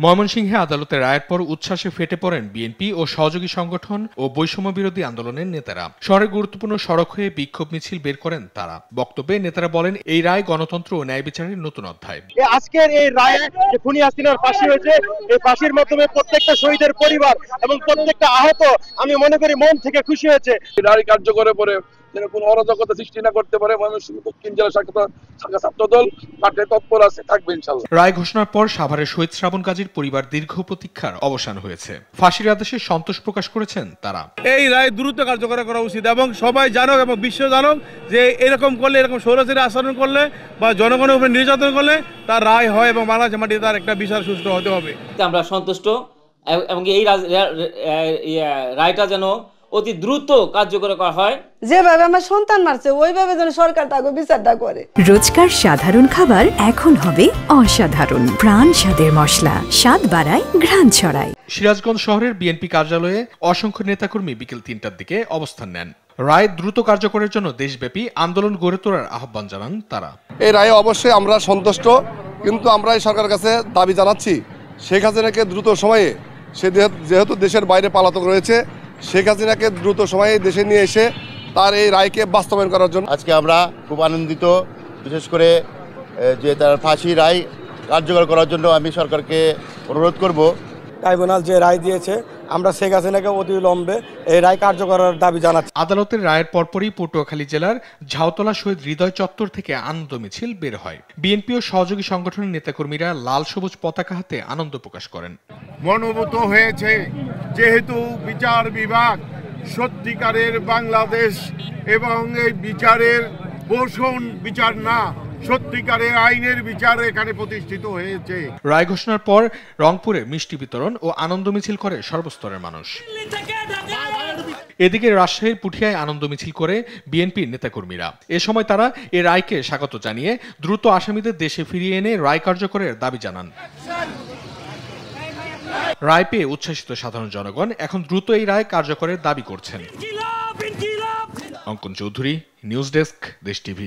ময়মনসিংহে আদালতের রায়ের পর উচ্ছ্বাসে ফেটে পড়েন বিএনপি ও সহযোগী সংগঠন ও বৈষম্য বিরোধী আন্দোলনের নেতারা। শহরের গুরুত্বপূর্ণ সড়ক হয়ে বিক্ষোভ মিছিল বের করেন তারা। বক্তব্যে নেতারা বলেন, এই রায় গণতন্ত্র ও ন্যায় বিচারের নতুন অধ্যায়। আজকের এই রায়ে যে খুনি হাসিনার ফাঁসি হয়েছে, এই ফাঁসির মাধ্যমে প্রত্যেকটা শহীদের পরিবার এবং প্রত্যেকটা আহত আমি মনে করি মন থেকে খুশি হয়েছে। রায় কার্যকরে পরে কোনো অরাজকতা সৃষ্টি না করতে পারে ময়মনসিংহ দক্ষিণ জেলা শাখা ছাত্রদল মাঠে তৎপর আছে, থাকবে ইনশাআল্লাহ। রায় ঘোষণার পর সাভারের শহীদ শ্রাবণ কাজীর পরিবার দীর্ঘ প্রতীক্ষার অবসান হয়েছে। ফাঁসির আদেশে সন্তোষ প্রকাশ করেছেন তারা। এই রায় দ্রুত কার্যকর করা উচিত এবং সবাই জানুক এবং বিশ্ব জানুক যে এরকম করলে, এরকম স্বৈরাচারী আচরণ করলে বা জনগণের উপরে নির্যাতন করলে তার রায় হয় এবং বাংলাদেশের মাটিতে তার একটা বিচার সুষ্ঠু হতে হবে। আমরা সন্তুষ্ট এবং এই রায়টা যেন অতি দ্রুত কার্যকর করা হয়। যেভাবে আমার সন্তান মারছে ওইভাবে যেন সরকার তাকে বিচারটা করে। রোজকার সাধারণ খাবার এখন হবে অসাধারণ। প্রাণ স্বাদের মশলা, স্বাদ বাড়ায়, ঘ্রাণ ছড়ায়। সিরাজগঞ্জ শহরের বিএনপি কার্যালয়ে অসংখ্য নেতাকর্মী বিকেল ৩টার দিকে অবস্থান নেন। রায় দ্রুত কার্যকরের জন্য দেশব্যাপী আন্দোলন গড়ে তোলার আহ্বান জানান তারা। এই রায়ে অবশ্যই আমরা সন্তুষ্ট, কিন্তু আমরা এই সরকারের কাছে দাবি জানাচ্ছি শেখ হাসিনাকে দ্রুত সময়ে, সে যেহেতু দেশের বাইরে পলাতক রয়েছে, শেখ হাসিনাকে দ্রুত সময়ে দেশে নিয়ে এসে তার এই রায়কে বাস্তবায়ন করার জন্য আজকে আমরা খুব আনন্দিত। বিশেষ করে যে তার ফাঁসি রায় কার্যকর করার জন্য আমি সরকারকে অনুরোধ করব। ট্রাইব্যুনাল যে রায় দিয়েছে, আমরা শেখ হাসিনাকে অবিলম্বে এই রায় কার্যকরের দাবি জানাচ্ছি। আদালতের রায়ের পরপরই পটুয়াখালী জেলার ঝাউতলা শহীদ হৃদয় চত্বর থেকে আনন্দ মিছিল বের হয়। বিএনপি ও সহযোগী সংগঠনের নেতাকর্মীরা লাল সবুজ পতাকা হাতে আনন্দ প্রকাশ করেন। মনোভূত হয়েছে যেহেতু বিচার বিভাগ সত্যিকারের বাংলাদেশ এবং এই বিচারের পোষণ বিচার না, সত্যিকারের আইনের বিচার এখানে প্রতিষ্ঠিত হয়েছে। রায় ঘোষণার পর রংপুরে মিষ্টি বিতরণ ও আনন্দ মিছিল করে সর্বস্তরের মানুষ। এদিকে রাজশাহীর পুঠিয়ায় আনন্দ মিছিল করে বিএনপির নেতাকর্মীরা। এ সময় তারা এ রায়কে স্বাগত জানিয়ে দ্রুত আসামিদের দেশে ফিরিয়ে এনে রায় কার্যকরের দাবি জানান। রায় পেয়ে উচ্ছ্বাসিত সাধারণ জনগণ এখন দ্রুত এই রায় কার্যকরের দাবি করছেন। অঙ্কন চৌধুরী, নিউজ ডেস্ক, দেশ টিভি।